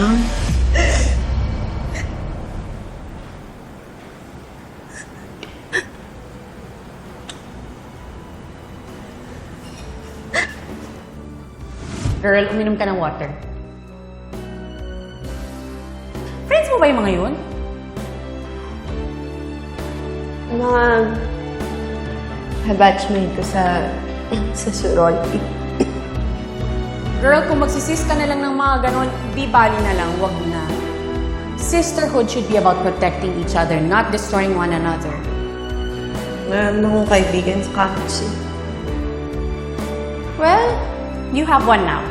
lang. Girl, uminom ka ng water. Friends mo ba yung mga yun? Mga batchmate ko sa sorority. Girl, kung magsisis ka na lang ng mga ganon, di bali na lang, wag na. Sisterhood should be about protecting each other, not destroying one another. Meron akong kaibigan sa campus eh. Well, you have one now.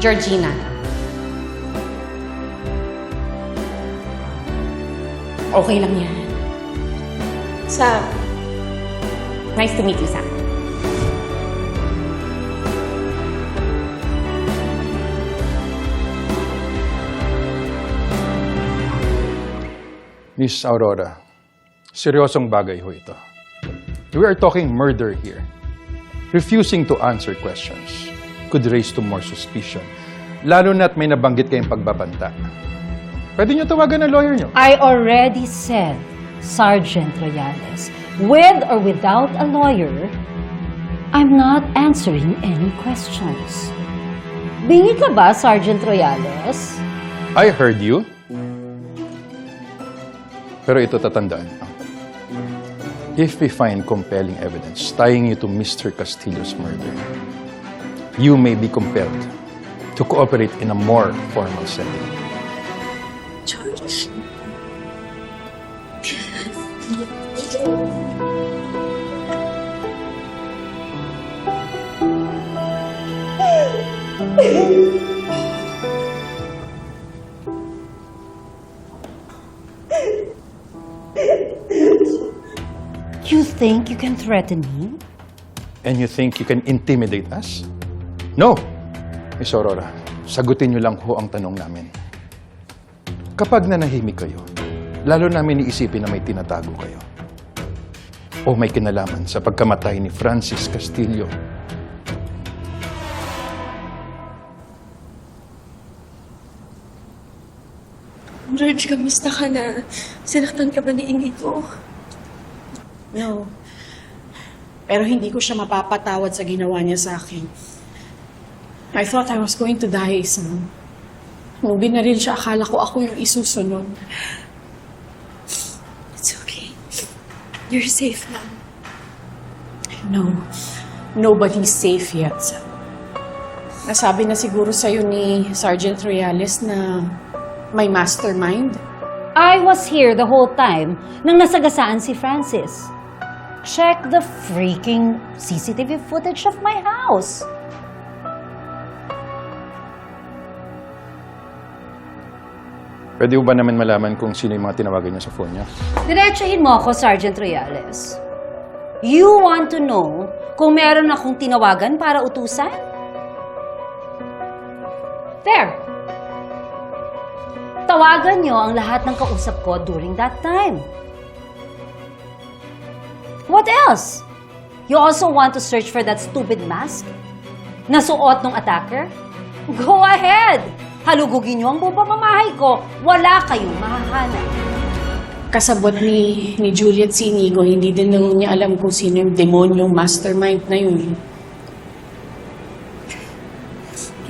Georgina. Okay lang yan. Sa Nice to meet you, Sam. Miss Aurora, seryosong bagay ho ito. We are talking murder here. Refusing to answer questions could raise to more suspicion. Lalo na't may nabanggit kayong pagbabanta. Pwede niyo tawagan ang lawyer niyo. I already said, Sergeant Royales, with or without a lawyer, I'm not answering any questions. Bingi ka ba, Sergeant Royales? I heard you. Pero ito tatandaan mo. If we find compelling evidence tying you to Mr. Castillo's murder, you may be compelled to cooperate in a more formal setting. George. You think you can threaten me? And you think you can intimidate us? No! Miss Aurora, sagutin niyo lang ho ang tanong namin. Kapag nanahimik kayo, lalo namin iisipin na may tinatago kayo. O may kinalaman sa pagkamatay ni Francis Castillo. George, kamusta ka na? Sinaktan ka ba ni Inigo? No. Pero hindi ko siya mapapatawad sa ginawa niya sa akin. I thought I was going to die, Sam. Nung binaril siya, akala ko ako yung isusunod. It's okay. You're safe now. No. Nobody's safe yet, Sam. Nasabi na siguro sa'yo ni Sergeant Royales na may mastermind. I was here the whole time nang nasagasaan si Francis. Check the freaking CCTV footage of my house. Pwede ba naman malaman kung sino yung mga tinawagan niya sa phone niya? Diretsahin mo ako, Sergeant Royales. You want to know kung meron akong tinawagan para utusan? There. Tawagan niyo ang lahat ng kausap ko during that time. What else? You also want to search for that stupid mask? Nasuot ng attacker? Go ahead! Halugugin niyo ang buong pamamahay ko. Wala kayong mahahanap. Kasabot ni Juliet si Inigo, hindi din naman niya alam kung sino yung demonyong mastermind na yun.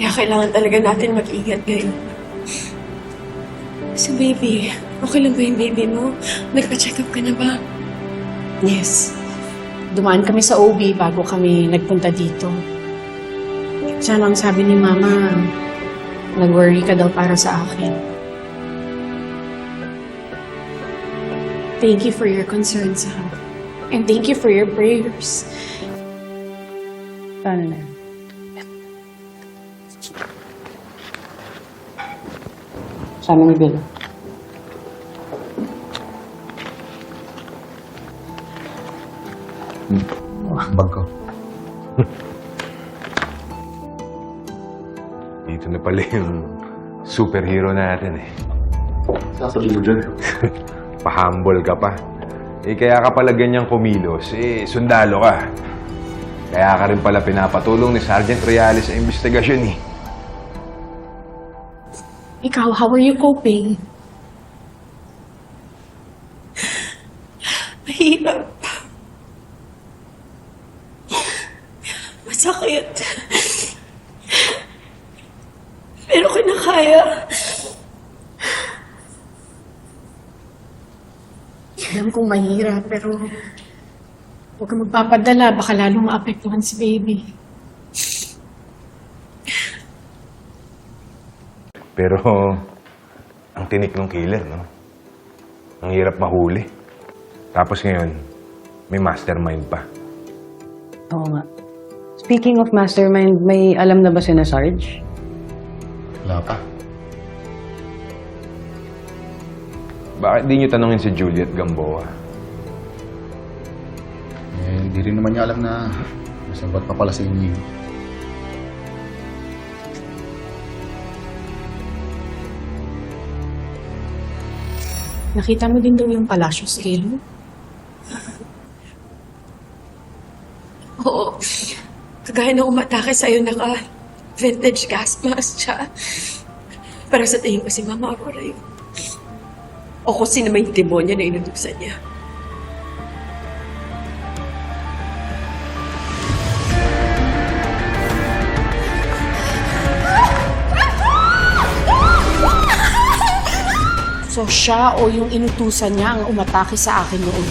Kaya kailangan talaga natin mag-ingat ngayon. So baby, okay lang ba yung baby mo? Nagpa-check up ka na ba? Yes. Dumaan kami sa OB bago kami nagpunta dito. Sana ang sabi ni Mama, nag-worry ka daw para sa akin. Thank you for your concern, Sam. And thank you for your prayers. Paano na? Sana may bill. Bag ko. Dito na pala yung superhero natin eh. Sasabihin mo dyan. Pa-humble ka pa. Eh, kaya ka pala ganyang kumilos. Eh, sundalo ka. Kaya ka rin pala pinapatulong ni Sergeant Reales sa investigasyon eh. Ikaw, how are you coping? Mahirap. Masakit. Pero kinakaya. Alam kong mahirap, pero huwag kang magpapadala. Baka lalong maapektuhan si baby. Pero, ang tinik ng killer, no? Ang hirap mahuli. Tapos ngayon, may mastermind pa. Oo nga. Speaking of mastermind, may alam na ba si na Sarge? Wala pa. Bakit di niyo tanongin si Juliet Gamboa? Eh, di rin naman niya alam na nasabat pa pala sa inyo. Nakita mo din daw yung palasyo scale mo? Oo. Kagaya na umatake sa'yo, naka-vintage gas mask siya. Para sa tingin ko si Mama Aurora yun. O kung sino may demonyo na inutusan niya. So siya o yung inutusan niya ang umatake sa akin noon?